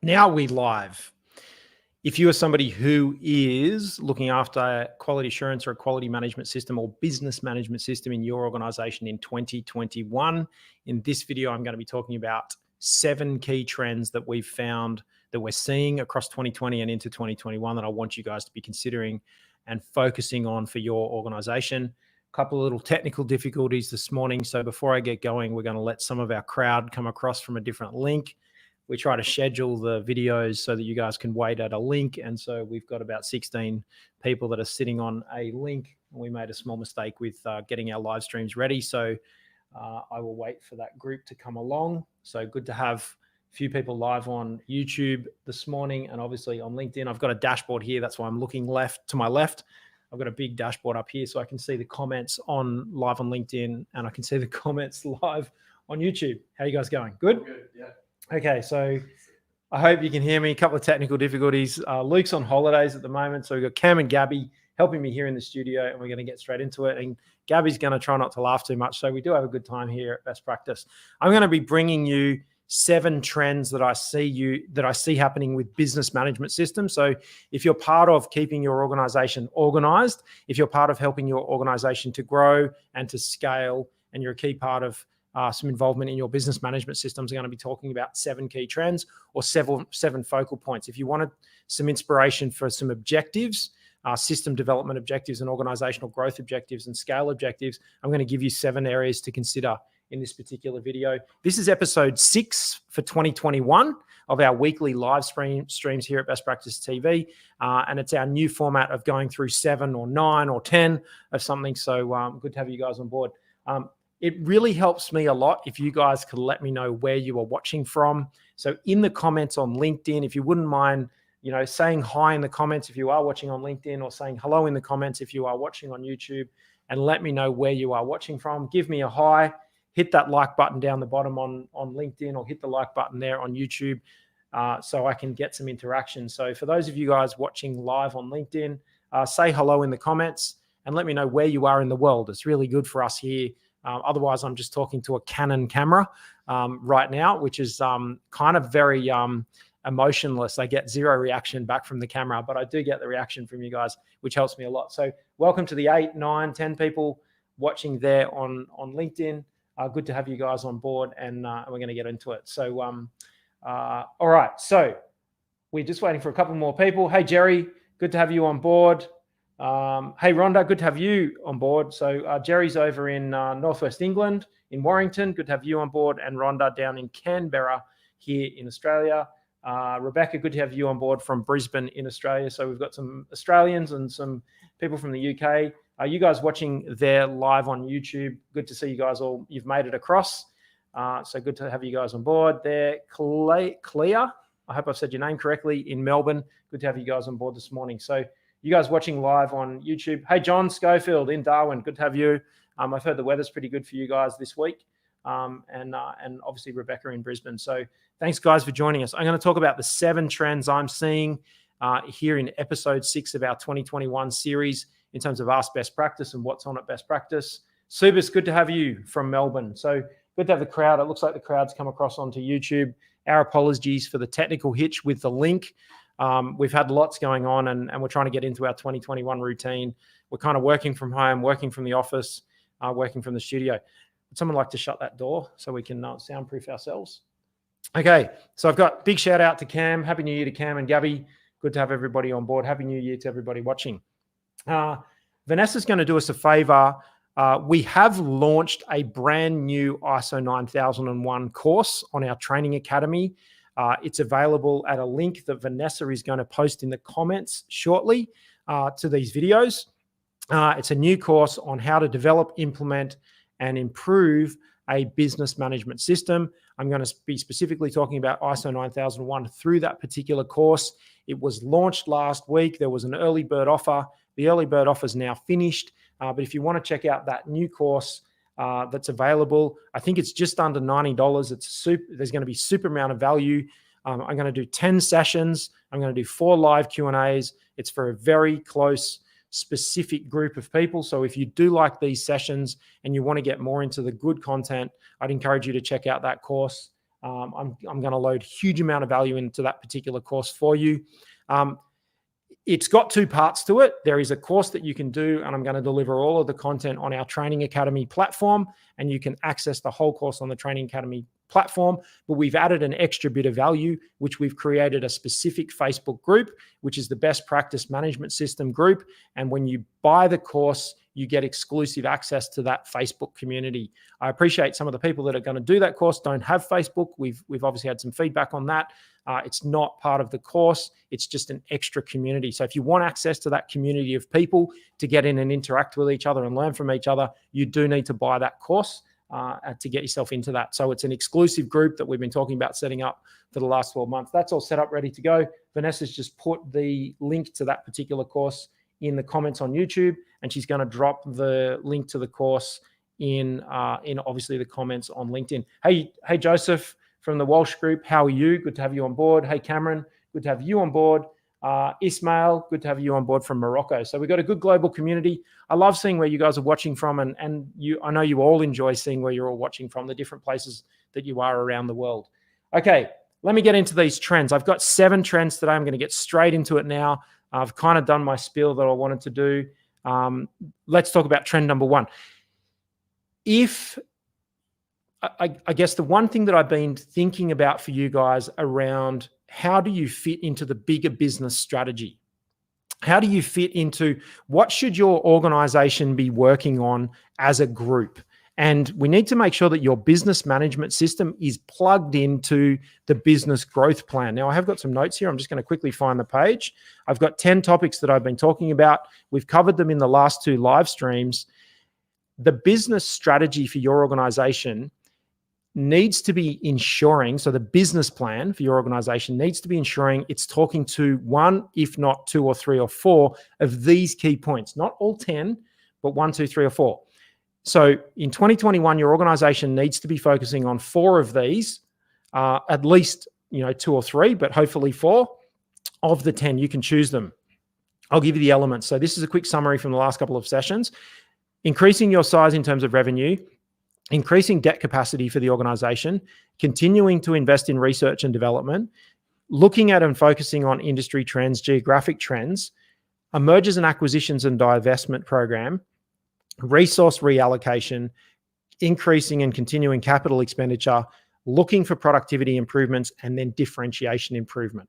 Now we live. If you are somebody who is looking after quality assurance or a quality management system or business management system in your organization in 2021, in this video, I'm going to be talking about 7 key trends that we've found that we're seeing across 2020 and into 2021 that I want you guys to be considering and focusing on for your organization. A couple of little technical difficulties this morning. So before I get going, we're going to let some of our crowd come across from a different link. We try to schedule the videos so that you guys can wait at a link. And so we've got about 16 people that are sitting on a link. We made a small mistake with getting our live streams ready. So I will wait for that group to come along. So good to have a few people live on YouTube this morning and obviously on LinkedIn. I've got a dashboard here. That's why I'm looking to my left. I've got a big dashboard up here so I can see the comments live on LinkedIn and I can see the comments live on YouTube. How are you guys going? Good? Good, yeah. Okay, so I hope you can hear me. A couple of technical difficulties. Luke's on holidays at the moment, so we've got Cam and Gabby helping me here in the studio, and we're going to get straight into it. And Gabby's going to try not to laugh too much, so we do have a good time here at Best Practice. I'm going to be bringing you 7 trends that I see happening with business management systems. So if you're part of keeping your organization organized, if you're part of helping your organization to grow and to scale, and you're a key part of some involvement in your business management systems, are going to be talking about 7 key trends or 7 focal points. If you wanted some inspiration for some objectives, system development objectives and organizational growth objectives and scale objectives, I'm going to give you 7 areas to consider in this particular video. This is episode 6 for 2021 of our weekly live streams here at Best Practice TV. And it's our new format of going through 7 or 9 or 10 of something. So good to have you guys on board. It really helps me a lot if you guys could let me know where you are watching from. So in the comments on LinkedIn, if you wouldn't mind, saying hi in the comments if you are watching on LinkedIn, or saying hello in the comments if you are watching on YouTube, and let me know where you are watching from. Give me a hi, hit that like button down the bottom on LinkedIn, or hit the like button there on YouTube so I can get some interaction. So for those of you guys watching live on LinkedIn, say hello in the comments and let me know where you are in the world. It's really good for us here. Otherwise, I'm just talking to a Canon camera right now, which is kind of very emotionless. I get 0 reaction back from the camera, but I do get the reaction from you guys, which helps me a lot. So welcome to the 8, 9, 10 people watching there on LinkedIn. Good to have you guys on board, and we're going to get into it. So, all right. So we're just waiting for a couple more people. Hey, Jerry, good to have you on board. Hey, Rhonda, good to have you on board. So Jerry's over in Northwest England, in Warrington. Good to have you on board. And Rhonda down in Canberra here in Australia. Rebecca, good to have you on board from Brisbane in Australia. So we've got some Australians and some people from the UK. Are you guys watching there live on YouTube? Good to see you guys all. You've made it across. So good to have you guys on board there. Clea, I hope I've said your name correctly, in Melbourne. Good to have you guys on board this morning. So you guys watching live on YouTube. Hey, John Schofield in Darwin. Good to have you. I've heard the weather's pretty good for you guys this week. And obviously Rebecca in Brisbane. So thanks, guys, for joining us. I'm going to talk about the 7 trends I'm seeing here in episode 6 of our 2021 series in terms of Ask Best Practice and what's on at Best Practice. Subis, good to have you from Melbourne. So good to have the crowd. It looks like the crowd's come across onto YouTube. Our apologies for the technical hitch with the link. We've had lots going on and we're trying to get into our 2021 routine. We're kind of working from home, working from the office, working from the studio. Would someone like to shut that door so we can soundproof ourselves? Okay, so I've got big shout out to Cam. Happy New Year to Cam and Gabby. Good to have everybody on board. Happy New Year to everybody watching. Vanessa's going to do us a favor. We have launched a brand new ISO 9001 course on our training academy. It's available at a link that Vanessa is going to post in the comments shortly to these videos. It's a new course on how to develop, implement, and improve a business management system. I'm going to be specifically talking about ISO 9001 through that particular course. It was launched last week. There was an early bird offer. The early bird offer is now finished. But if you want to check out that new course, that's available, I think it's just under $90. There's going to be super amount of value. I'm going to do 10 sessions. I'm going to do 4 live Q&As. It's for a very close, specific group of people. So if you do like these sessions and you want to get more into the good content, I'd encourage you to check out that course. I'm going to load a huge amount of value into that particular course for you. It's got two parts to it. There is a course that you can do, and I'm going to deliver all of the content on our Training Academy platform, and you can access the whole course on the Training Academy platform. But we've added an extra bit of value, which we've created a specific Facebook group, which is the Best Practice Management System group. And when you buy the course, you get exclusive access to that Facebook community. I appreciate some of the people that are going to do that course don't have Facebook. We've obviously had some feedback on that. It's not part of the course. It's just an extra community. So if you want access to that community of people to get in and interact with each other and learn from each other, you do need to buy that course to get yourself into that. So it's an exclusive group that we've been talking about setting up for the last 12 months. That's all set up, ready to go. Vanessa's just put the link to that particular course in the comments on YouTube, and she's going to drop the link to the course in obviously the comments on LinkedIn. Hey Joseph from the Walsh Group, how are you? Good to have you on board. Hey Cameron, good to have you on board. Ismail, good to have you on board from Morocco. So we've got a good global community. I love seeing where you guys are watching from, and I know you all enjoy seeing where you're all watching from, the different places that you are around the world. Okay, let me get into these trends. I've got 7 trends today. I'm going to get straight into it now. I've kind of done my spiel that I wanted to do. Let's talk about trend number 1. I guess the one thing that I've been thinking about for you guys around how do you fit into the bigger business strategy? How do you fit into what should your organization be working on as a group? And we need to make sure that your business management system is plugged into the business growth plan. Now, I have got some notes here. I'm just going to quickly find the page. I've got 10 topics that I've been talking about. We've covered them in the last 2 live streams. The business strategy for your organization needs to be ensuring, so the business plan for your organization needs to be ensuring it's talking to 1, if not 2 or 3 or 4 of these key points, not all 10, but 1, 2, 3 or 4. So in 2021, your organization needs to be focusing on 4 of these, at least 2 or 3, but hopefully 4 of the 10. You can choose them. I'll give you the elements. So this is a quick summary from the last couple of sessions. Increasing your size in terms of revenue, increasing debt capacity for the organization, continuing to invest in research and development, looking at and focusing on industry trends, geographic trends, a mergers and acquisitions and divestment program, resource reallocation, increasing and continuing capital expenditure, looking for productivity improvements, and then differentiation improvement.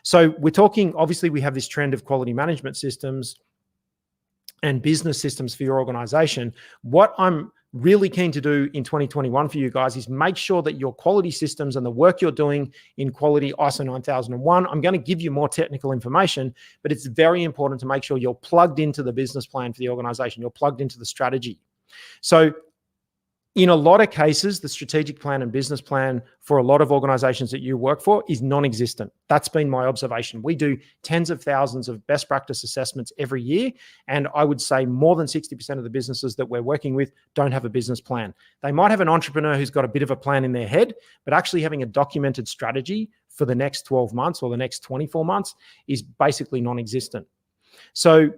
So we're talking, obviously we have this trend of quality management systems and business systems for your organization. What I'm really keen to do in 2021 for you guys is make sure that your quality systems and the work you're doing in quality ISO 9001, I'm going to give you more technical information, but it's very important to make sure you're plugged into the business plan for the organization. You're plugged into the strategy. So in a lot of cases, the strategic plan and business plan for a lot of organizations that you work for is non-existent. That's been my observation. We do tens of thousands of best practice assessments every year. And I would say more than 60% of the businesses that we're working with don't have a business plan. They might have an entrepreneur who's got a bit of a plan in their head, but actually having a documented strategy for the next 12 months or the next 24 months is basically non-existent. So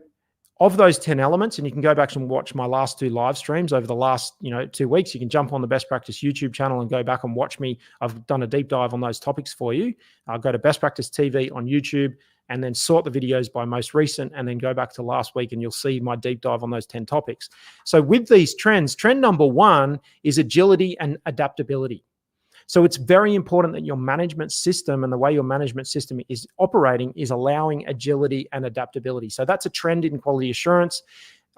of those 10 elements, and you can go back and watch my last 2 live streams over the last 2 weeks. You can jump on the Best Practice YouTube channel and go back and watch me. I've done a deep dive on those topics for you. Go to Best Practice TV on YouTube and then sort the videos by most recent and then go back to last week and you'll see my deep dive on those 10 topics. So with these trends, trend number 1 is agility and adaptability. So it's very important that your management system and the way your management system is operating is allowing agility and adaptability. So that's a trend in quality assurance.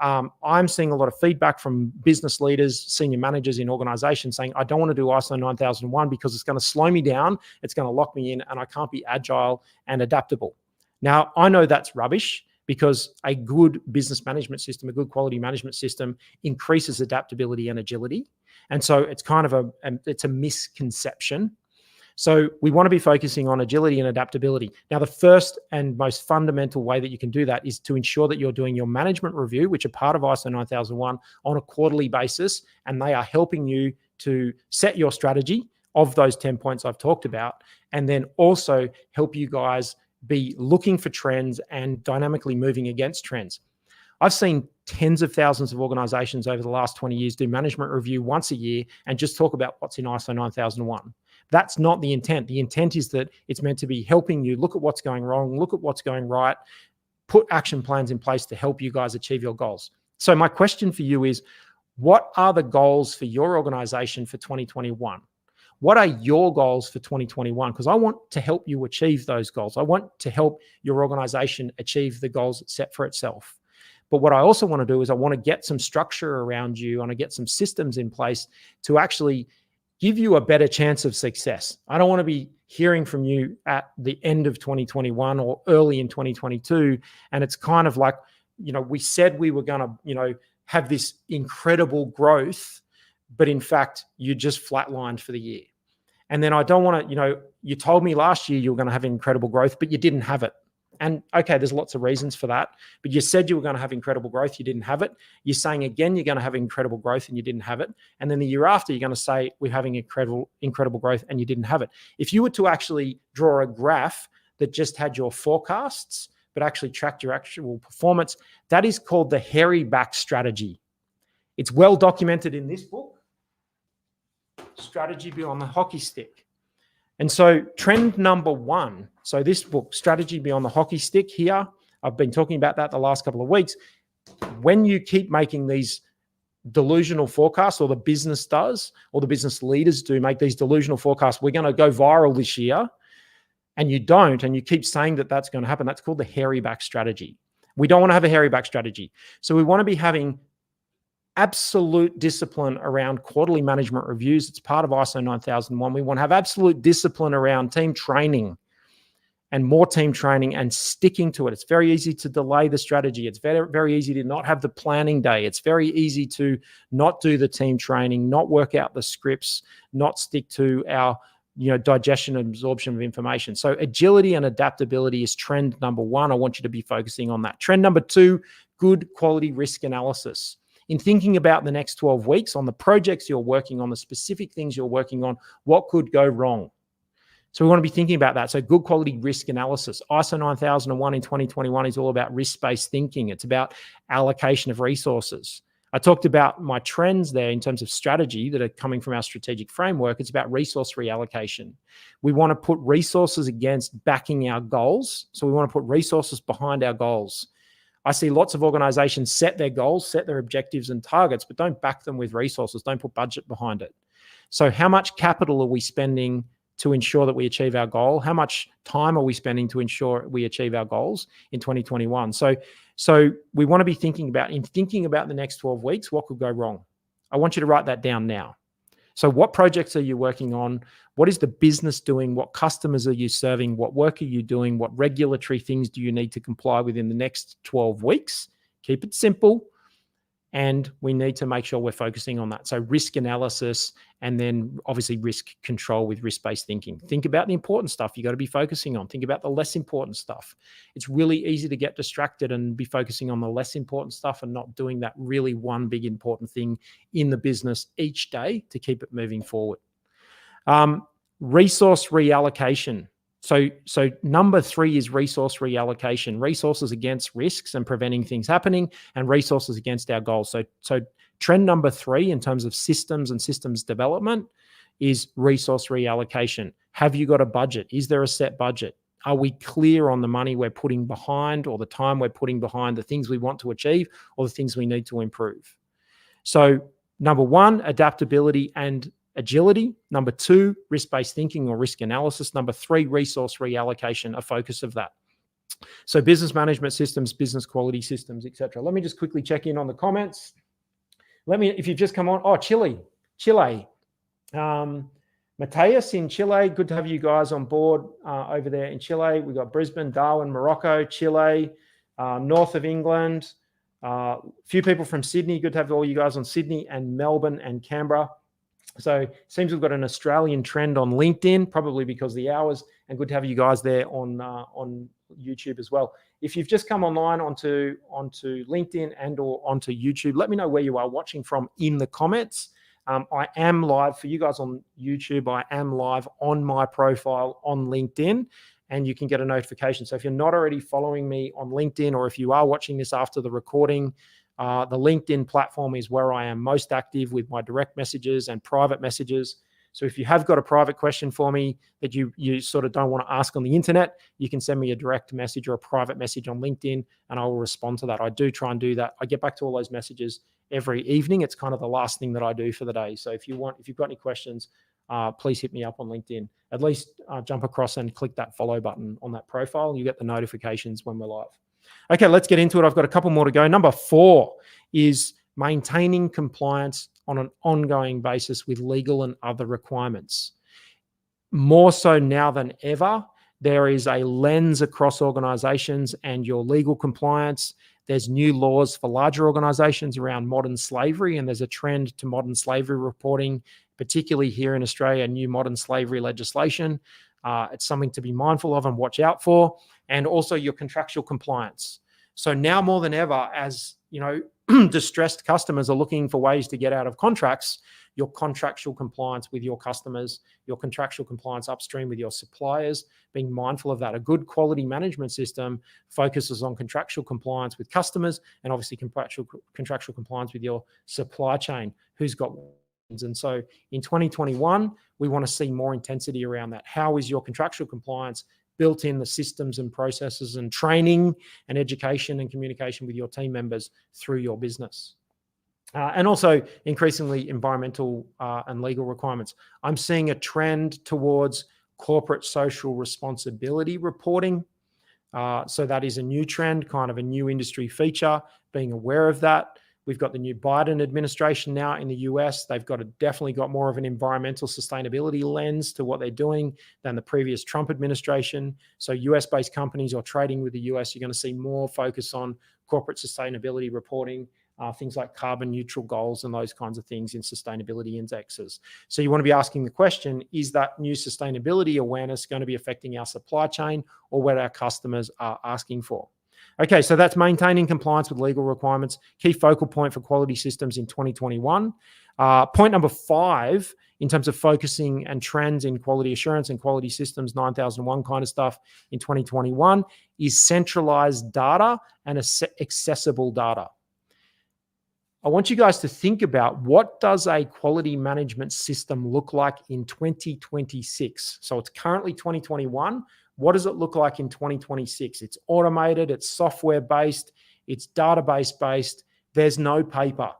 I'm seeing a lot of feedback from business leaders, senior managers in organizations saying, I don't want to do ISO 9001 because it's going to slow me down, it's going to lock me in, and I can't be agile and adaptable. Now, I know that's rubbish because a good business management system, a good quality management system increases adaptability and agility. And so it's kind of it's a misconception. So we want to be focusing on agility and adaptability. Now, the first and most fundamental way that you can do that is to ensure that you're doing your management review, which are part of ISO 9001, on a quarterly basis, and they are helping you to set your strategy of those 10 points I've talked about, and then also help you guys be looking for trends and dynamically moving against trends. I've seen tens of thousands of organizations over the last 20 years do management review once a year and just talk about what's in ISO 9001. That's not the intent. The intent is that it's meant to be helping you look at what's going wrong, look at what's going right, put action plans in place to help you guys achieve your goals. So my question for you is, what are the goals for your organization for 2021? What are your goals for 2021? Because I want to help you achieve those goals. I want to help your organization achieve the goals it set for itself. But what I also want to do is I want to get some structure around you. I want to get some systems in place to actually give you a better chance of success. I don't want to be hearing from you at the end of 2021 or early in 2022. And it's kind of like, we said we were going to, have this incredible growth, but in fact, you just flatlined for the year. And then I don't want to, you told me last year you were going to have incredible growth, but you didn't have it. And okay, there's lots of reasons for that, but you said you were going to have incredible growth, you didn't have it. You're saying again, you're going to have incredible growth and you didn't have it. And then the year after, you're going to say we're having incredible growth and you didn't have it. If you were to actually draw a graph that just had your forecasts, but actually tracked your actual performance, that is called the hairy back strategy. It's well documented in this book, Strategy Beyond the Hockey Stick. And so trend number one, so this book, Strategy Beyond the Hockey Stick here, I've been talking about that the last couple of weeks. When you keep making these delusional forecasts, or the business does, or the business leaders do make these delusional forecasts, we're going to go viral this year, and you don't, and you keep saying that that's going to happen, that's called the hairy back strategy. We don't want to have a hairy back strategy. So we want to be having absolute discipline around quarterly management reviews. It's part of ISO 9001. We want to have absolute discipline around team training and more team training and sticking to it. It's very easy to delay the strategy. It's very, very easy to not have the planning day. It's very easy to not do the team training, not work out the scripts, not stick to our digestion and absorption of information. So agility and adaptability is trend number one. I want you to be focusing on that. Trend number two, good quality risk analysis. In thinking about the next 12 weeks on the projects you're working on, the specific things you're working on, what could go wrong? So we want to be thinking about that. So good quality risk analysis. ISO 9001 in 2021 is all about risk-based thinking. It's about allocation of resources. I talked about my trends there in terms of strategy that are coming from our strategic framework. It's about resource reallocation. We want to put resources against backing our goals. So we want to put resources behind our goals. I see lots of organizations set their goals, set their objectives and targets, but don't back them with resources, don't put budget behind it. So how much capital are we spending to ensure that we achieve our goal? How much time are we spending to ensure we achieve our goals in 2021? So we want to be thinking about the next 12 weeks, what could go wrong? I want you to write that down now. So what projects are you working on? What is the business doing? What customers are you serving? What work are you doing? What regulatory things do you need to comply with in the next 12 weeks? Keep it simple. And we need to make sure we're focusing on that. So risk analysis, and then obviously risk control with risk-based thinking. Think about the important stuff you got to be focusing on. Think about the less important stuff. It's really easy to get distracted and be focusing on the less important stuff and not doing that really one big important thing in the business each day to keep it moving forward. Resource reallocation. So number three is resource reallocation, resources against risks and preventing things happening, and resources against our goals. So trend number three in terms of systems and systems development is resource reallocation. Have you got a budget? Is there a set budget? Are we clear on the money we're putting behind, or the time we're putting behind the things we want to achieve or the things we need to improve? So number one, adaptability and agility. Number two, risk-based thinking or risk analysis. Number three, resource reallocation, a focus of that. So business management systems, business quality systems, etc. Let me just quickly check in on the comments. If you've just come on, Chile. Mateus in Chile, good to have you guys on board over there in Chile. We've got Brisbane, Darwin, Morocco, Chile, north of England. A few people from Sydney, good to have all you guys on Sydney, and Melbourne and Canberra. So it seems we've got an Australian trend on LinkedIn, probably because of the hours, and good to have you guys there on YouTube as well. If you've just come online onto LinkedIn and or onto YouTube, let me know where you are watching from in the comments. I am live for you guys on YouTube. I am live on my profile on LinkedIn, and you can get a notification. So if you're not already following me on LinkedIn, or if you are watching this after the recording, the LinkedIn platform is where I am most active with my direct messages and private messages. So if you have got a private question for me that you sort of don't want to ask on the internet, you can send me a direct message or a private message on LinkedIn, and I will respond to that. I do try and do that. I get back to all those messages every evening. It's kind of the last thing that I do for the day. So if you've got any questions, please hit me up on LinkedIn. At least jump across and click that follow button on that profile. You get the notifications when we're live. Okay, let's get into it. I've got a couple more to go. Number 4 is maintaining compliance on an ongoing basis with legal and other requirements. More so now than ever, there is a lens across organizations and your legal compliance. There's new laws for larger organizations around modern slavery, and there's a trend to modern slavery reporting, particularly here in Australia, new modern slavery legislation. It's something to be mindful of and watch out for, and also your contractual compliance. So now more than ever, as you know, distressed customers are looking for ways to get out of contracts, your contractual compliance with your customers, your contractual compliance upstream with your suppliers, being mindful of that. A good quality management system focuses on contractual compliance with customers and obviously contractual compliance with your supply chain, who's got. And so in 2021, we want to see more intensity around that. How is your contractual compliance built in the systems and processes and training and education and communication with your team members through your business? And also increasingly environmental and legal requirements. I'm seeing a trend towards corporate social responsibility reporting. So that is a new trend, kind of a new industry feature, being aware of that. We've got the new Biden administration now in the US. They've definitely got more of an environmental sustainability lens to what they're doing than the previous Trump administration. So US-based companies or trading with the US, you're going to see more focus on corporate sustainability reporting, things like carbon neutral goals and those kinds of things in sustainability indexes. So you want to be asking the question, is that new sustainability awareness going to be affecting our supply chain or what our customers are asking for? Okay, so that's maintaining compliance with legal requirements, key focal point for quality systems in 2021. Point number 5, in terms of focusing and trends in quality assurance and quality systems, 9001 kind of stuff in 2021, is centralized data and accessible data. I want you guys to think about, what does a quality management system look like in 2026? So it's currently 2021. What does it look like in 2026? It's automated, it's software-based, it's database-based. There's no paper.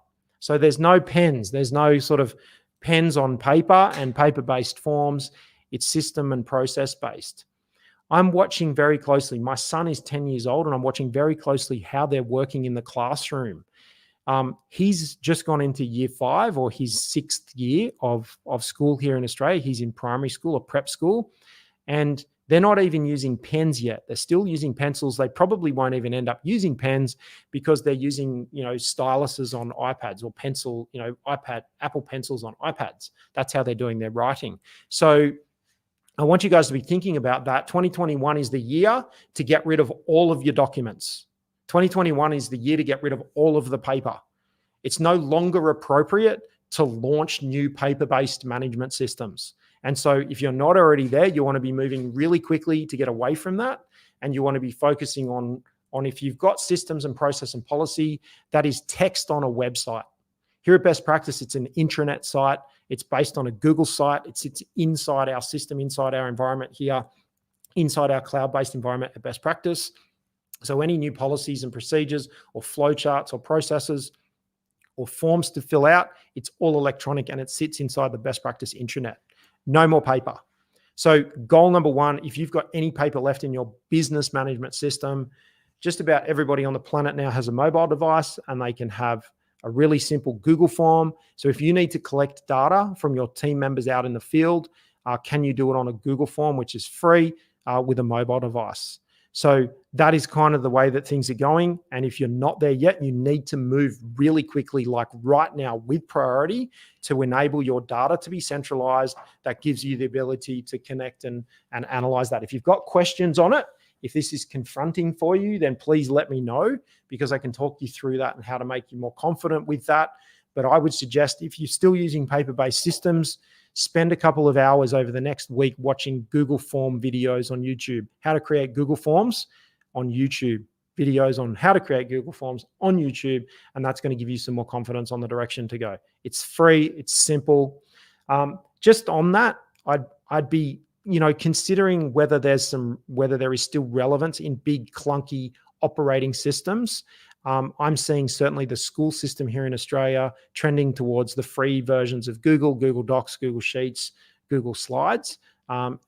So there's no pens. There's no sort of pens on paper and paper-based forms. It's system and process-based. I'm watching very closely. My son is 10 years old, and I'm watching very closely how they're working in the classroom. He's just gone into year 5 or his 6th year of school here in Australia. He's in primary school or prep school, and they're not even using pens yet. They're still using pencils. They probably won't even end up using pens because they're using, styluses on iPads or Apple pencils on iPads. That's how they're doing their writing. So I want you guys to be thinking about that. 2021 is the year to get rid of all of your documents. 2021 is the year to get rid of all of the paper. It's no longer appropriate to launch new paper-based management systems. And so if you're not already there, you want to be moving really quickly to get away from that. And you want to be focusing on if you've got systems and process and policy, that is text on a website. Here at Best Practice, it's an intranet site. It's based on a Google site. It sits inside our system, inside our environment here, inside our cloud-based environment at Best Practice. So any new policies and procedures or flowcharts or processes or forms to fill out, it's all electronic and it sits inside the Best Practice intranet. No more paper. So goal number 1, if you've got any paper left in your business management system, just about everybody on the planet now has a mobile device and they can have a really simple Google form. So if you need to collect data from your team members out in the field, can you do it on a Google form, which is free with a mobile device? So that is kind of the way that things are going. And if you're not there yet, you need to move really quickly, like right now, with priority to enable your data to be centralized. That gives you the ability to connect and analyze that. If you've got questions on it, if this is confronting for you, then please let me know, because I can talk you through that and how to make you more confident with that. But I would suggest, if you're still using paper-based systems, spend a couple of hours over the next week watching Google Form videos on YouTube. How to create Google Forms on YouTube. Videos on how to create Google Forms on YouTube. And that's going to give you some more confidence on the direction to go. It's free. It's simple. just on that, I'd be, considering whether there is still relevance in big clunky operating systems. I'm seeing certainly the school system here in Australia trending towards the free versions of Google Docs, Google Sheets, Google Slides,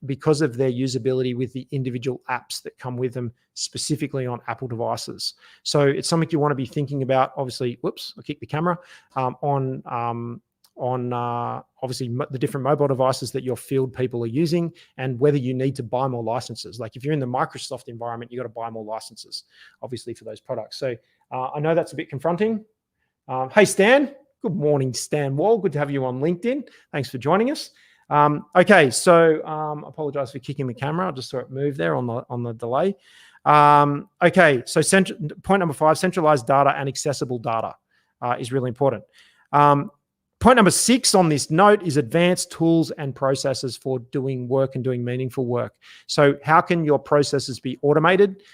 because of their usability with the individual apps that come with them, specifically on Apple devices. So it's something you want to be thinking about. Obviously, whoops, I kicked the camera, on obviously the different mobile devices that your field people are using, and whether you need to buy more licenses. Like if you're in the Microsoft environment, you got to buy more licenses, obviously, for those products. So I know that's a bit confronting. Hey, Stan. Good morning, Stan Wall. Good to have you on LinkedIn. Thanks for joining us. Okay, so I apologize for kicking the camera. I just saw it move there on the delay. Okay, so point number 5, centralized data and accessible data is really important. Point number 6 on this note is advanced tools and processes for doing work and doing meaningful work. So how can your processes be automated?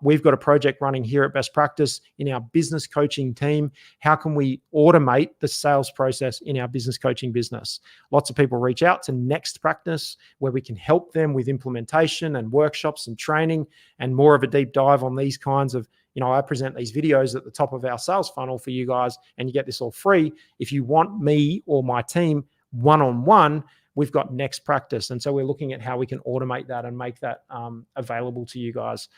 We've got a project running here at Best Practice in our business coaching team. How can we automate the sales process in our business coaching business? Lots of people reach out to Next Practice, where we can help them with implementation and workshops and training, and more of a deep dive on these kinds of, I present these videos at the top of our sales funnel for you guys, and you get this all free. If you want me or my team one-on-one, we've got Next Practice. And so we're looking at how we can automate that and make that available to you guys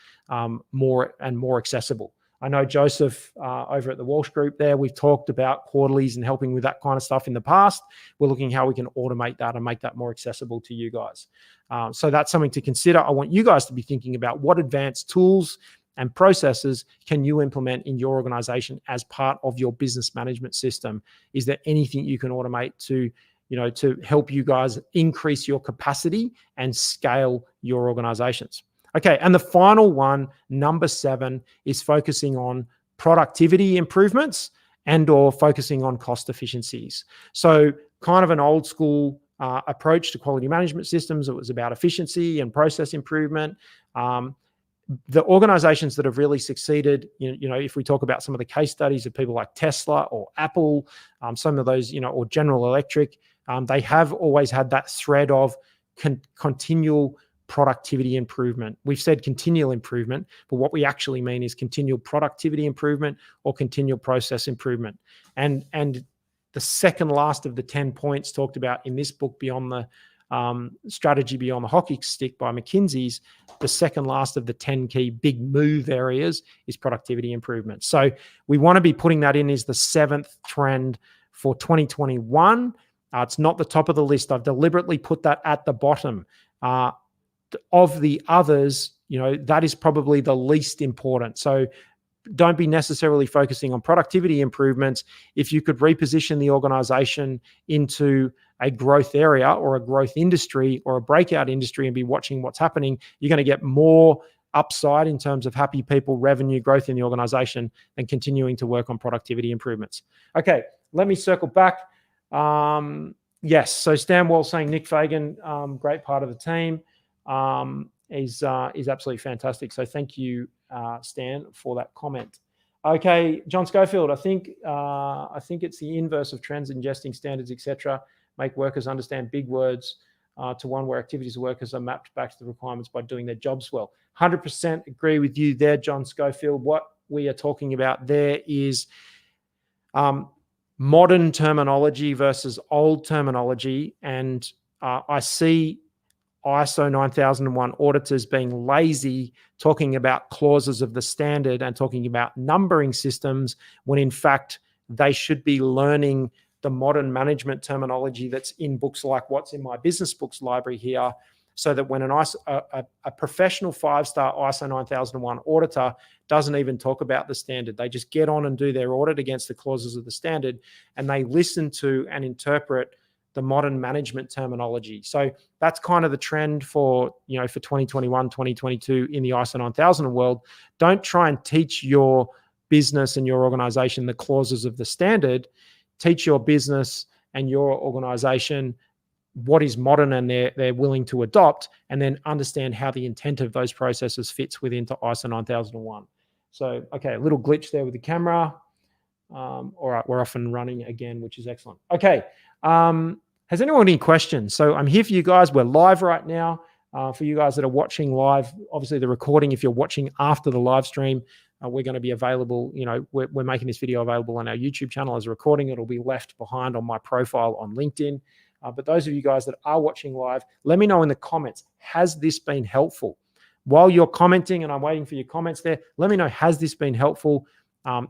more and more accessible. I know Joseph over at the Walsh Group there, we've talked about quarterlies and helping with that kind of stuff in the past. We're looking how we can automate that and make that more accessible to you guys. So that's something to consider. I want you guys to be thinking about what advanced tools and processes can you implement in your organization as part of your business management system. Is there anything you can automate to help you guys increase your capacity and scale your organizations? Okay, and the final one, number 7, is focusing on productivity improvements and or focusing on cost efficiencies. So kind of an old school approach to quality management systems. It was about efficiency and process improvement. The organizations that have really succeeded, if we talk about some of the case studies of people like Tesla or Apple, some of those, or General Electric, they have always had that thread of continual productivity improvement. We've said continual improvement, but what we actually mean is continual productivity improvement or continual process improvement. And the second last of the 10 points talked about in this book, Beyond the Strategy Beyond the Hockey Stick by McKinsey's, the second last of the 10 key big move areas is productivity improvement. So we want to be putting that in as the 7th trend for 2021. It's not the top of the list. I've deliberately put that at the bottom. Of the others, that is probably the least important. So don't be necessarily focusing on productivity improvements. If you could reposition the organization into a growth area or a growth industry or a breakout industry and be watching what's happening, you're going to get more upside in terms of happy people, revenue growth in the organization, and continuing to work on productivity improvements. Okay, let me circle back. Yes, so Stan Wall saying Nick Fagan, great part of the team, is absolutely fantastic. So thank you, Stan, for that comment. Okay, John Schofield, I think it's the inverse of trends, ingesting standards, etc. Make workers understand big words to one where activities of workers are mapped back to the requirements by doing their jobs well. 100% agree with you there, John Schofield. What we are talking about there is modern terminology versus old terminology. And I see ISO 9001 auditors being lazy, talking about clauses of the standard and talking about numbering systems, when in fact they should be learning the modern management terminology that's in books like what's in my business books library here, so that when a professional 5-star ISO 9001 auditor doesn't even talk about the standard, they just get on and do their audit against the clauses of the standard, and they listen to and interpret the modern management terminology. So that's kind of the trend for 2021, 2022 in the ISO 9000 world. Don't try and teach your business and your organization the clauses of the standard. Teach your business and your organization what is modern and they're willing to adopt, and then understand how the intent of those processes fits within to ISO 9001. So, okay, a little glitch there with the camera. All right, we're off and running again, which is excellent. Okay, Has anyone any questions? So I'm here for you guys. We're live right now. For you guys that are watching live, obviously the recording, if you're watching after the live stream, we're going to be available. We're making this video available on our YouTube channel as a recording. It'll be left behind on my profile on LinkedIn. But those of you guys that are watching live, let me know in the comments, has this been helpful? While you're commenting, and I'm waiting for your comments there, let me know, has this been helpful?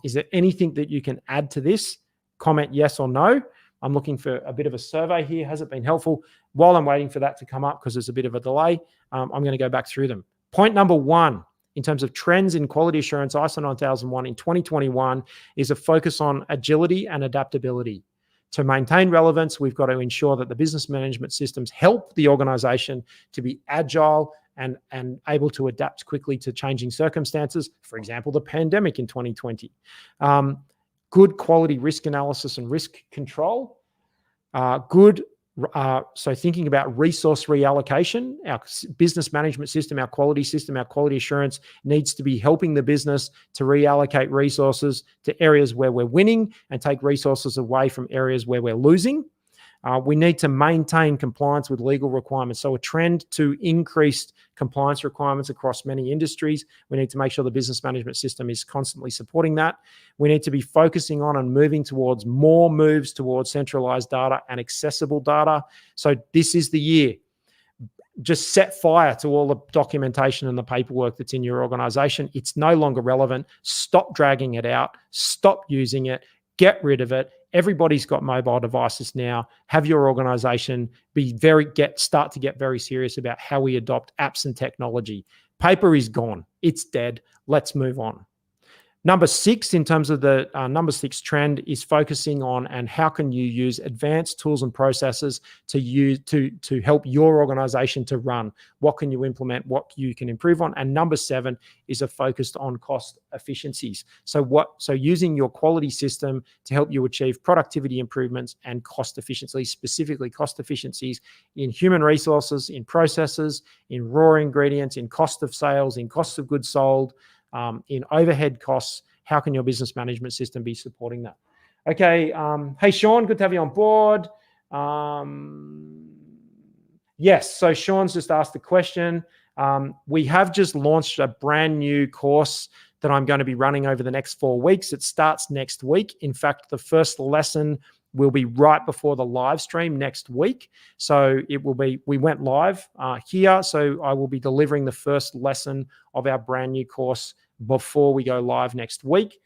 Is there anything that you can add to this? Comment yes or no. I'm looking for a bit of a survey here. Has it been helpful? While I'm waiting for that to come up, because there's a bit of a delay, I'm going to go back through them. Point number one, in terms of trends in quality assurance, ISO 9001 in 2021 is a focus on agility and adaptability. To maintain relevance, we've got to ensure that the business management systems help the organization to be agile and able to adapt quickly to changing circumstances. For example, the pandemic in 2020. Good quality risk analysis and risk control. So thinking about resource reallocation, our business management system, our quality assurance needs to be helping the business to reallocate resources to areas where we're winning and take resources away from areas where we're losing. We need to maintain compliance with legal requirements. So a trend to increased compliance requirements across many industries. We need to make sure the business management system is constantly supporting that. We need to be focusing on and moving towards more moves towards centralized data and accessible data. So this is the year. Just set fire to all the documentation and the paperwork that's in your organization. It's no longer relevant. Stop dragging it out. Stop using it. Get rid of it. Everybody's got mobile devices now. Have your organization start to get very serious about how we adopt apps and technology. Paper is gone. It's dead. Let's move on. Number 6, in terms of the number 6 trend, is focusing on and how can you use advanced tools and processes to help your organization to run. What can you implement? What you can improve on? And number 7 is focused on cost efficiencies. So using your quality system to help you achieve productivity improvements and cost efficiencies, specifically cost efficiencies in human resources, in processes, in raw ingredients, in cost of sales, in cost of goods sold, in overhead costs. How can your business management system be supporting that? Okay. Hey, Sean, good to have you on board. Yes. So Sean's just asked the question. We have just launched a brand new course that I'm going to be running over the next 4 weeks. It starts next week. In fact, the first lesson will be right before the live stream next week. So we went live here. So I will be delivering the first lesson of our brand new course before we go live next week.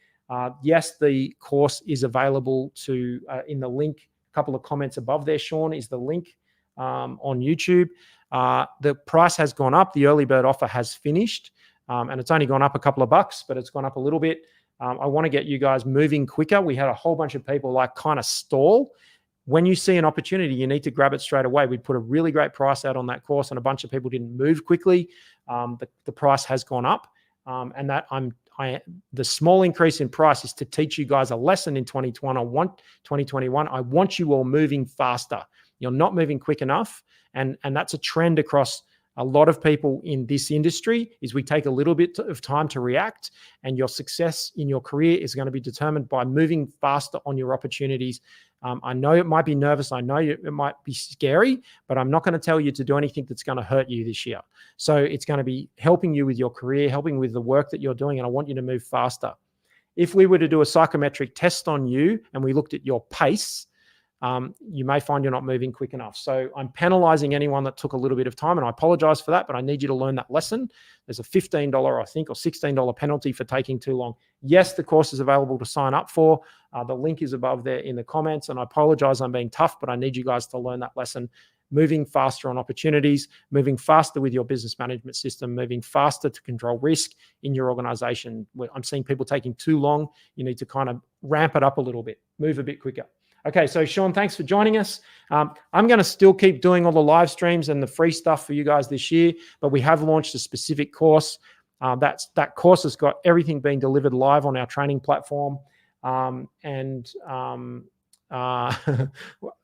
Yes, the course is available in the link. A couple of comments above there, Sean, is the link on YouTube. The price has gone up. The early bird offer has finished. And it's only gone up a couple of bucks, but it's gone up a little bit. I want to get you guys moving quicker. We had a whole bunch of people kind of stall. When you see an opportunity, you need to grab it straight away. We put a really great price out on that course, and a bunch of people didn't move quickly. The price has gone up, and the small increase in price is to teach you guys a lesson in 2021. I want you all moving faster. You're not moving quick enough, and that's a trend across a lot of people in this industry. Is we take a little bit of time to react, and your success in your career is going to be determined by moving faster on your opportunities. I know it might be nervous. I know it might be scary, but I'm not going to tell you to do anything that's going to hurt you this year. So it's going to be helping you with your career, helping with the work that you're doing, and I want you to move faster. If we were to do a psychometric test on you and we looked at your pace, you may find you're not moving quick enough. So I'm penalizing anyone that took a little bit of time, and I apologize for that, but I need you to learn that lesson. There's a $15, I think, or $16 penalty for taking too long. Yes, the course is available to sign up for. The link is above there in the comments, and I apologize I'm being tough, but I need you guys to learn that lesson. Moving faster on opportunities, moving faster with your business management system, moving faster to control risk in your organization. I'm seeing people taking too long. You need to kind of ramp it up a little bit, move a bit quicker. Okay, so Sean, thanks for joining us. I'm going to still keep doing all the live streams and the free stuff for you guys this year, but we have launched a specific course. That course has got everything being delivered live on our training platform.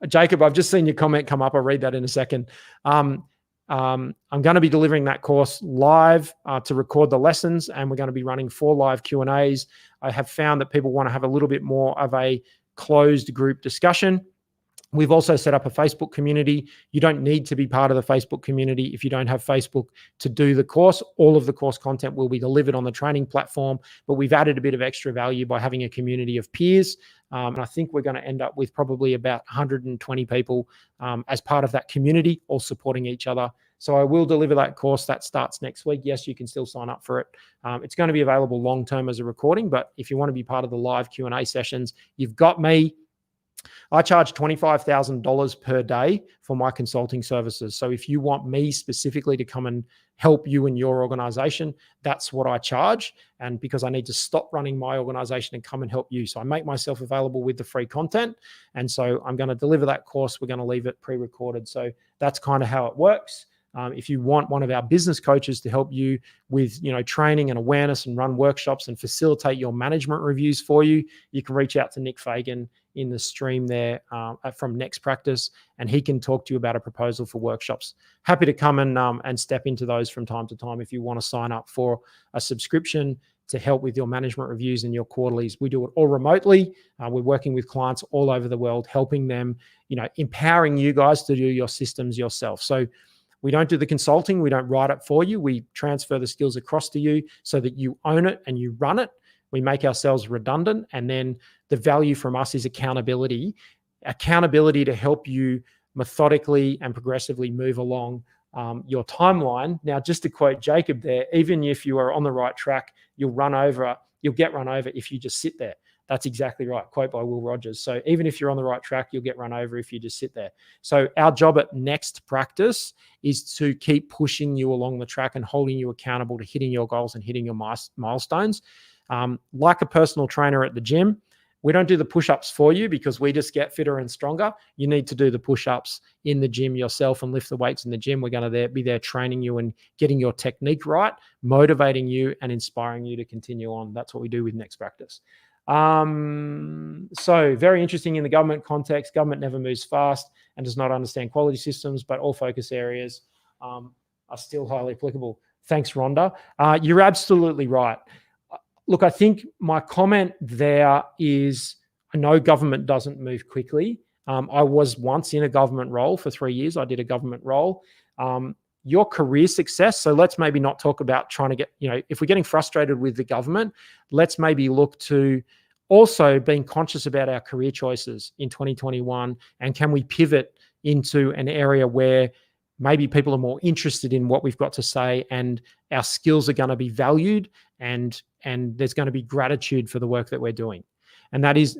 Jacob, I've just seen your comment come up. I'll read that in a second. I'm going to be delivering that course live to record the lessons, and we're going to be running 4 live Q&As. I have found that people want to have a little bit more of a closed group discussion. We've also set up a Facebook community. You don't need to be part of the Facebook community if you don't have Facebook to do the course. All of the course content will be delivered on the training platform, but we've added a bit of extra value by having a community of peers. And I think we're going to end up with probably about 120 people as part of that community, all supporting each other. So I will deliver that course. That starts next week. Yes, you can still sign up for it. It's going to be available long-term as a recording, but if you want to be part of the live Q&A sessions, you've got me. I charge $25,000 per day for my consulting services. So if you want me specifically to come and help you in your organization, that's what I charge. And because I need to stop running my organization and come and help you. So I make myself available with the free content. And so I'm going to deliver that course. We're going to leave it pre-recorded. So that's kind of how it works. If you want one of our business coaches to help you with, training and awareness and run workshops and facilitate your management reviews for you, you can reach out to Nick Fagan in the stream there from Next Practice, and he can talk to you about a proposal for workshops. Happy to come and step into those from time to time if you want to sign up for a subscription to help with your management reviews and your quarterlies. We do it all remotely. We're working with clients all over the world, helping them, empowering you guys to do your systems yourself. So we don't do the consulting. We don't write it for you. We transfer the skills across to you so that you own it and you run it. We make ourselves redundant. And then the value from us is accountability to help you methodically and progressively move along your timeline. Now, just to quote Jacob there, even if you are on the right track, you'll get run over if you just sit there. That's exactly right. Quote by Will Rogers. So even if you're on the right track, you'll get run over if you just sit there. So our job at Next Practice is to keep pushing you along the track and holding you accountable to hitting your goals and hitting your milestones. Like a personal trainer at the gym, we don't do the push-ups for you because we just get fitter and stronger. You need to do the push-ups in the gym yourself and lift the weights in the gym. We're going to be there training you and getting your technique right, motivating you and inspiring you to continue on. That's what we do with Next Practice. So very interesting in the government context. Government never moves fast and does not understand quality systems, but all focus areas are still highly applicable. Thanks, Rhonda. You're absolutely right. Look, I think my comment there is, I know government doesn't move quickly. I was once in a government role for 3 years. I did a government role. Your career success, so let's maybe not talk about trying to get, if we're getting frustrated with the government, let's maybe look to also being conscious about our career choices in 2021. And can we pivot into an area where maybe people are more interested in what we've got to say and our skills are going to be valued and there's going to be gratitude for the work that we're doing. And that is,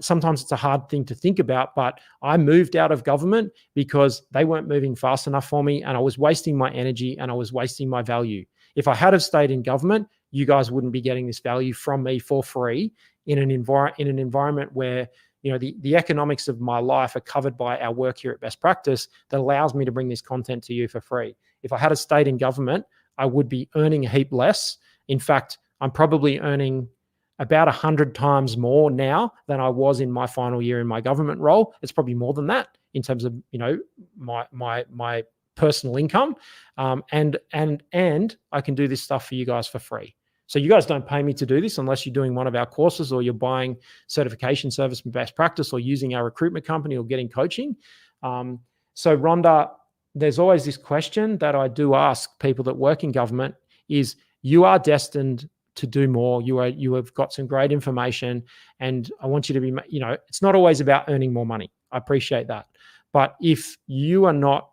sometimes it's a hard thing to think about, but I moved out of government because they weren't moving fast enough for me and I was wasting my energy and I was wasting my value. If I had have stayed in government, you guys wouldn't be getting this value from me for free in an environment where the economics of my life are covered by our work here at Best Practice that allows me to bring this content to you for free. If I had stayed in government, I would be earning a heap less. In fact, I'm probably earning about 100 times more now than I was in my final year in my government role. It's probably more than that in terms of my personal income, and I can do this stuff for you guys for free. So you guys don't pay me to do this unless you're doing one of our courses or you're buying certification service from Best Practice or using our recruitment company or getting coaching. So Rhonda, there's always this question that I do ask people that work in government is, you are destined to do more. You have got some great information and I want you to be, it's not always about earning more money. I appreciate that. But if you are not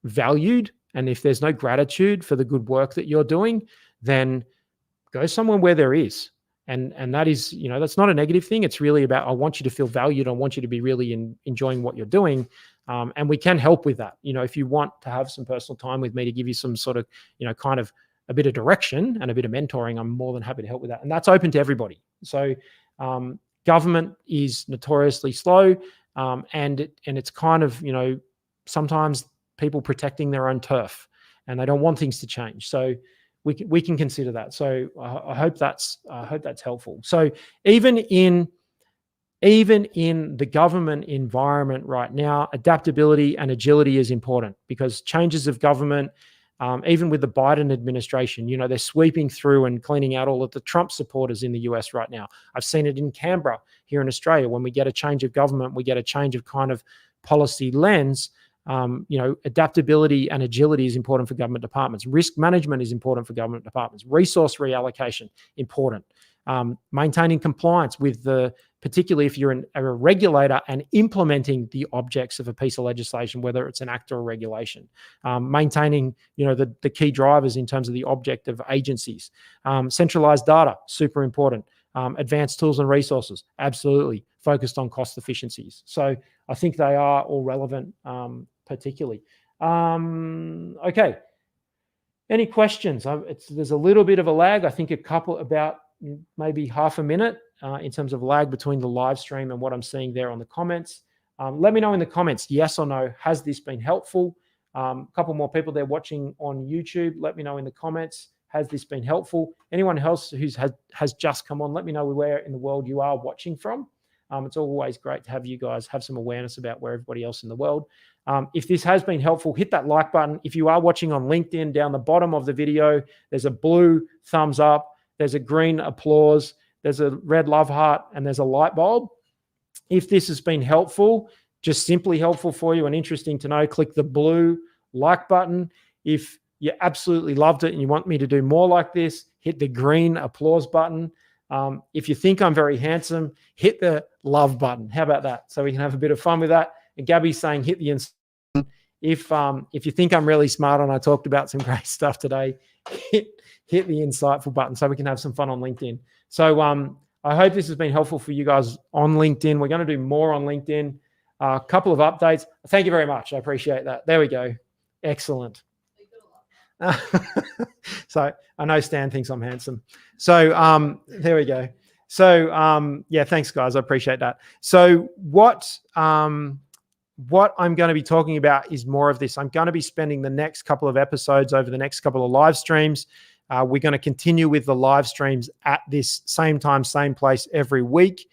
valued and if there's no gratitude for the good work that you're doing, then go somewhere where there is. And that is, that's not a negative thing. It's really about, I want you to feel valued. I want you to be really enjoying what you're doing. And we can help with that. If you want to have some personal time with me to give you some sort of, kind of a bit of direction and a bit of mentoring, I'm more than happy to help with that. And that's open to everybody. So government is notoriously slow. And it's kind of, sometimes people protecting their own turf and they don't want things to change. So we can consider that. So I hope that's helpful. So even in the government environment right now, adaptability and agility is important because changes of government even with the Biden administration, they're sweeping through and cleaning out all of the Trump supporters in the US right now. I've seen it in Canberra here in Australia. When we get a change of government, we get a change of kind of policy lens. Adaptability and agility is important for government departments. Risk management is important for government departments. Resource reallocation, important. Maintaining compliance with particularly if you're a regulator and implementing the objects of a piece of legislation, whether it's an act or a regulation. Maintaining, the key drivers in terms of the object of agencies. Centralized data, super important. Advanced tools and resources, absolutely. Focused on cost efficiencies. So I think they are all relevant, particularly. Okay. Any questions? There's a little bit of a lag. I think about maybe half a minute in terms of lag between the live stream and what I'm seeing there on the comments. Let me know in the comments, yes or no, has this been helpful? A couple more people there watching on YouTube. Let me know in the comments, has this been helpful? Anyone else who has just come on, let me know where in the world you are watching from. It's always great to have you guys have some awareness about where everybody else in the world. If this has been helpful, hit that like button. If you are watching on LinkedIn, down the bottom of the video, there's a blue thumbs up. There's a green applause, there's a red love heart, and there's a light bulb. If this has been helpful, just simply helpful for you and interesting to know, click the blue like button. If you absolutely loved it and you want me to do more like this, hit the green applause button. If you think I'm very handsome, hit the love button. How about that? So we can have a bit of fun with that. And Gabby's saying hit the if you think I'm really smart and I talked about some great stuff today, hit the insightful button so we can have some fun on LinkedIn. So I hope this has been helpful for you guys on LinkedIn. We're going to do more on LinkedIn. A couple of updates. Thank you very much. I appreciate that. There we go. Excellent. So I know Stan thinks I'm handsome. So there we go. So yeah, thanks guys. I appreciate that. So what I'm going to be talking about is more of this. I'm going to be spending the next couple of episodes over the next couple of live streams. We're going to continue with the live streams at this same time, same place every week.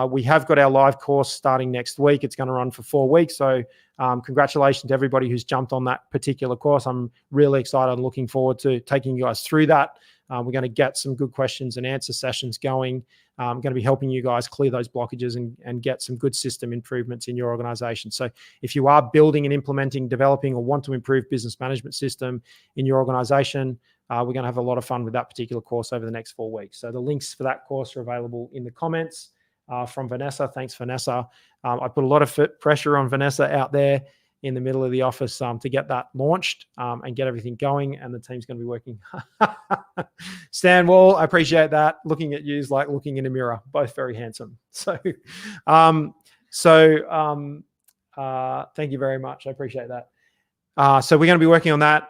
We have got our live course starting next week. It's going to run for 4 weeks. So congratulations to everybody who's jumped on that particular course. I'm really excited and looking forward to taking you guys through that. We're going to get some good questions and answer sessions going. I'm going to be helping you guys clear those blockages and get some good system improvements in your organization. So if you are building and implementing, developing, or want to improve business management system in your organization, we're going to have a lot of fun with that particular course over the next 4 weeks. So the links for that course are available in the comments from Vanessa. Thanks, Vanessa. I put a lot of pressure on Vanessa out there in the middle of the office to get that launched and get everything going, and the team's going to be working. Stan Wall, I appreciate that. Looking at you is like looking in a mirror. Both very handsome. So, thank you very much. I appreciate that. So we're going to be working on that.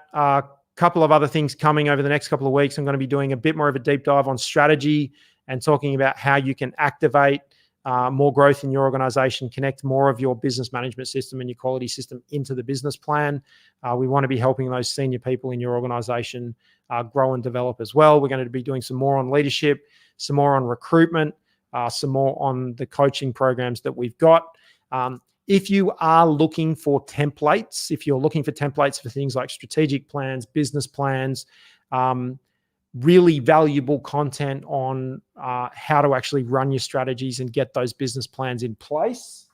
Couple of other things coming over the next couple of weeks. I'm going to be doing a bit more of a deep dive on strategy and talking about how you can activate more growth in your organization, connect more of your business management system and your quality system into the business plan. We want to be helping those senior people in your organization grow and develop as well. We're going to be doing some more on leadership, some more on recruitment, some more on the coaching programs that we've got. If you are looking for templates, if you're looking for templates for things like strategic plans, business plans, really valuable content on how to actually run your strategies and get those business plans in place,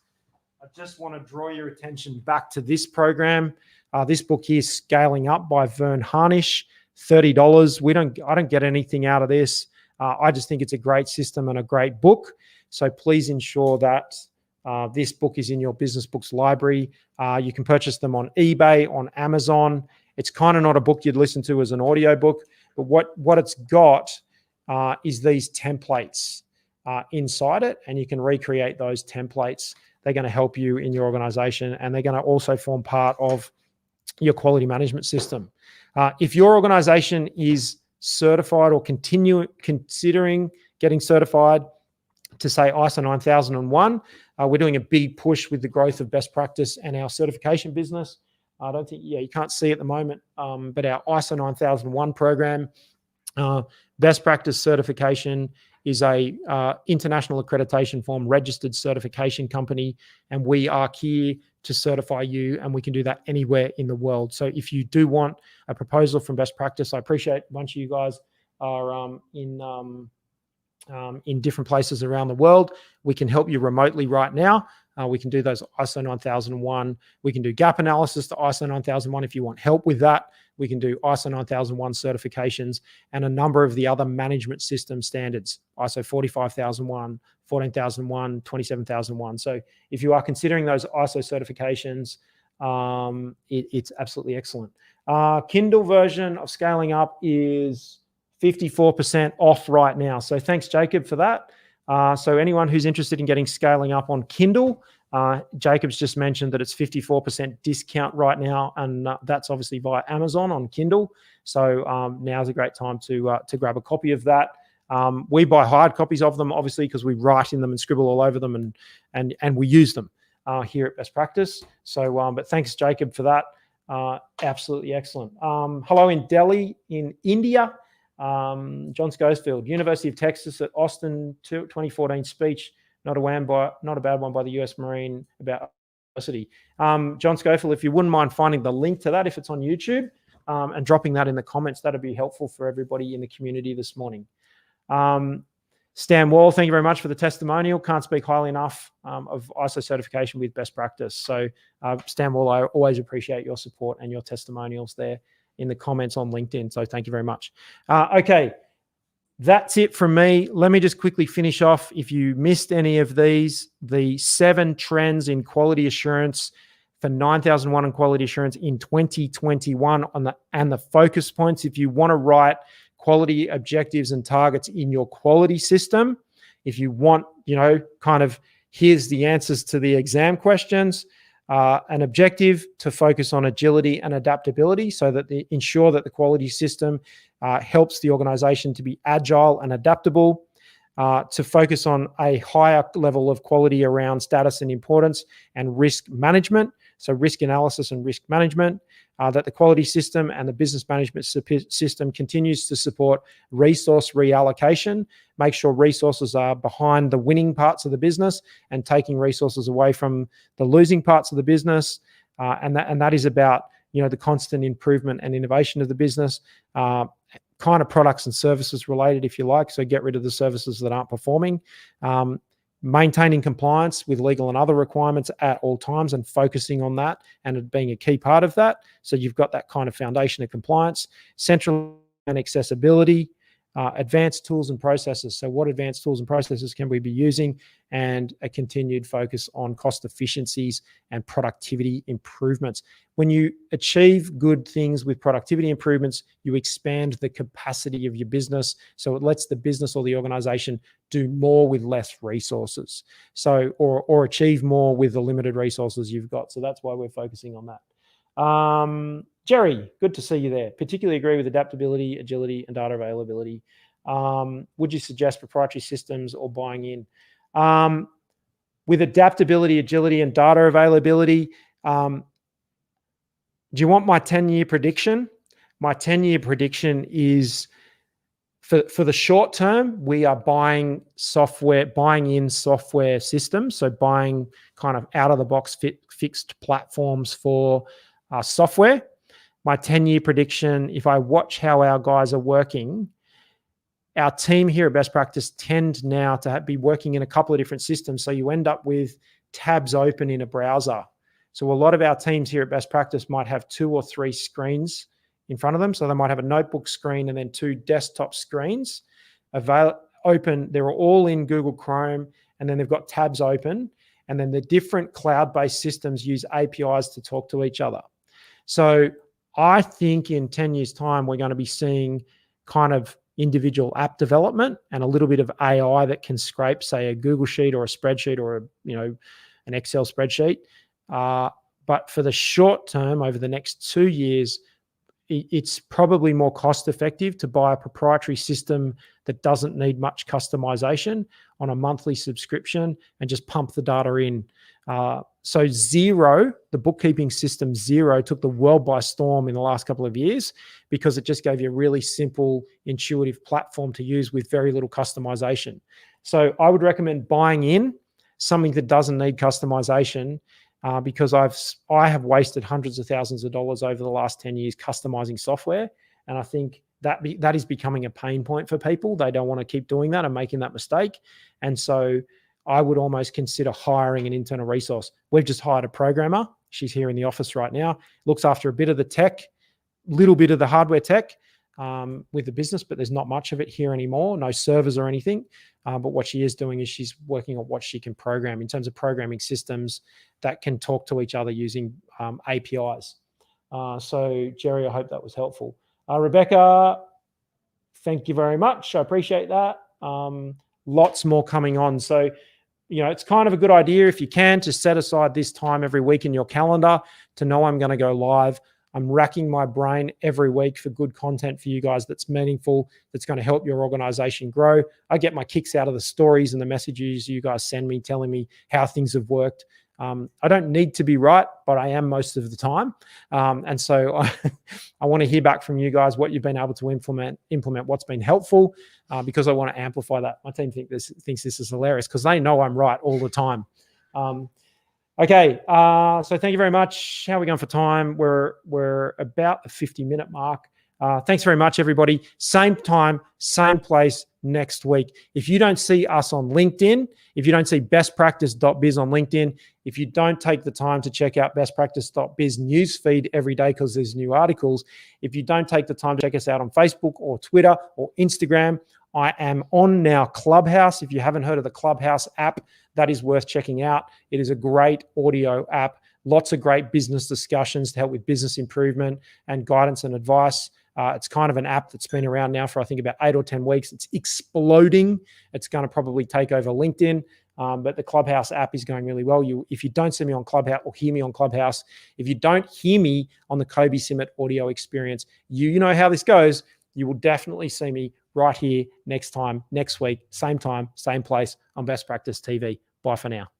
I just want to draw your attention back to this program. This book here, Scaling Up by Vern Harnish, $30. I don't get anything out of this. I just think it's a great system and a great book. So please ensure that this book is in your business books library. You can purchase them on eBay, on Amazon. It's kind of not a book you'd listen to as an audio book, but what it's got is these templates inside it, and you can recreate those templates. They're going to help you in your organization, and they're going to also form part of your quality management system. If your organization is certified or considering getting certified to say ISO 9001, we're doing a big push with the growth of best practice and our certification business. I don't think, you can't see at the moment, but our ISO 9001 program, best practice certification is a international accreditation form registered certification company, and we are here to certify you, and we can do that anywhere in the world. So if you do want a proposal from Best Practice, I appreciate a bunch of you guys are in different places around the world. We can help you remotely right now. We can do those ISO 9001. We can do gap analysis to ISO 9001 if you want help with that. We can do ISO 9001 certifications and a number of the other management system standards, ISO 45001, 14001, 27001. So if you are considering those ISO certifications, it's absolutely excellent. Kindle version of Scaling Up is 54% off right now. So thanks, Jacob, for that. So anyone who's interested in getting Scaling Up on Kindle, Jacob's just mentioned that it's 54% discount right now, and that's obviously via Amazon on Kindle. So now's a great time to grab a copy of that. We buy hard copies of them, obviously, because we write in them and scribble all over them, and we use them here at Best Practice. So, but thanks, Jacob, for that. Absolutely excellent. Hello in Delhi, in India. John Schofield, University of Texas at Austin, 2014 speech, not a bad one by the US Marine about diversity. John Schofield, if you wouldn't mind finding the link to that, if it's on YouTube, and dropping that in the comments, that'd be helpful for everybody in the community this morning. Stan Wall, thank you very much for the testimonial. Can't speak highly enough of ISO certification with Best Practice. So Stan Wall, I always appreciate your support and your testimonials there in the comments on LinkedIn. So thank you very much. Okay, that's it from me. Let me just quickly finish off. If you missed any of these, the 7 trends in quality assurance for 9001 and quality assurance in 2021 and the focus points. If you want to write quality objectives and targets in your quality system, if you want, kind of here's the answers to the exam questions, an objective to focus on agility and adaptability so that ensure that the quality system helps the organization to be agile and adaptable, to focus on a higher level of quality around status and importance and risk management, so risk analysis and risk management, that the quality system and the business management system continues to support resource reallocation, make sure resources are behind the winning parts of the business and taking resources away from the losing parts of the business. And that is about, the constant improvement and innovation of the business, kind of products and services related, if you like. So get rid of the services that aren't performing. Maintaining compliance with legal and other requirements at all times and focusing on that and it being a key part of that. So you've got that kind of foundation of compliance. Central and accessibility, advanced tools and processes. So what advanced tools and processes can we be using? And a continued focus on cost efficiencies and productivity improvements. When you achieve good things with productivity improvements, you expand the capacity of your business. So it lets the business or the organization do more with less resources. So, or achieve more with the limited resources you've got. So that's why we're focusing on that. Jerry, good to see you there. Particularly agree with adaptability, agility, and data availability. Would you suggest proprietary systems or buying in? With adaptability, agility, and data availability, do you want my 10-year prediction? My 10-year prediction is for the short term, we are buying in software systems. So buying kind of out-of-the-box fixed platforms for software. My 10-year prediction, if I watch how our guys are working, our team here at Best Practice tend now to be working in a couple of different systems. So you end up with tabs open in a browser. So a lot of our teams here at Best Practice might have 2 or 3 screens in front of them. So they might have a notebook screen and then 2 desktop screens open. They're all in Google Chrome, and then they've got tabs open. And then the different cloud-based systems use APIs to talk to each other. So I think in 10 years' time, we're going to be seeing kind of individual app development and a little bit of AI that can scrape, say, a Google Sheet or a spreadsheet or an Excel spreadsheet. But for the short term, over the next 2 years, it's probably more cost effective to buy a proprietary system that doesn't need much customization on a monthly subscription and just pump the data in So Xero, the bookkeeping system Xero, took the world by storm in the last couple of years because it just gave you a really simple, intuitive platform to use with very little customization. So I would recommend buying in something that doesn't need customization, because I have wasted hundreds of thousands of dollars over the last 10 years customizing software. And I think that is becoming a pain point for people. They don't want to keep doing that and making that mistake. And so I would almost consider hiring an internal resource. We've just hired a programmer. She's here in the office right now, looks after a bit of the tech, little bit of the hardware tech with the business, but there's not much of it here anymore, no servers or anything. But what she is doing is she's working on what she can program in terms of programming systems that can talk to each other using APIs. So Jerry, I hope that was helpful. Rebecca, thank you very much. I appreciate that. Lots more coming on. So, it's kind of a good idea if you can to set aside this time every week in your calendar to know I'm going to go live. I'm racking my brain every week for good content for you guys that's meaningful, that's going to help your organization grow. I get my kicks out of the stories and the messages you guys send me telling me how things have worked. I don't need to be right, but I am most of the time. And so I want to hear back from you guys what you've been able to implement what's been helpful, because I want to amplify that. My team thinks this is hilarious because they know I'm right all the time. Okay, so thank you very much. How are we going for time? We're about the 50-minute mark. Thanks very much, everybody. Same time, same place next week. If you don't see us on LinkedIn, if you don't see bestpractice.biz on LinkedIn, if you don't take the time to check out bestpractice.biz newsfeed every day because there's new articles, if you don't take the time to check us out on Facebook or Twitter or Instagram, I am on now Clubhouse. If you haven't heard of the Clubhouse app, that is worth checking out. It is a great audio app. Lots of great business discussions to help with business improvement and guidance and advice. It's kind of an app that's been around now for, I think, about 8 or 10 weeks. It's exploding. It's going to probably take over LinkedIn, but the Clubhouse app is going really well. If you don't see me on Clubhouse or hear me on Clubhouse, if you don't hear me on the Kobe Simmet audio experience, you know how this goes. You will definitely see me right here next week, same time, same place on Best Practice TV. Bye for now.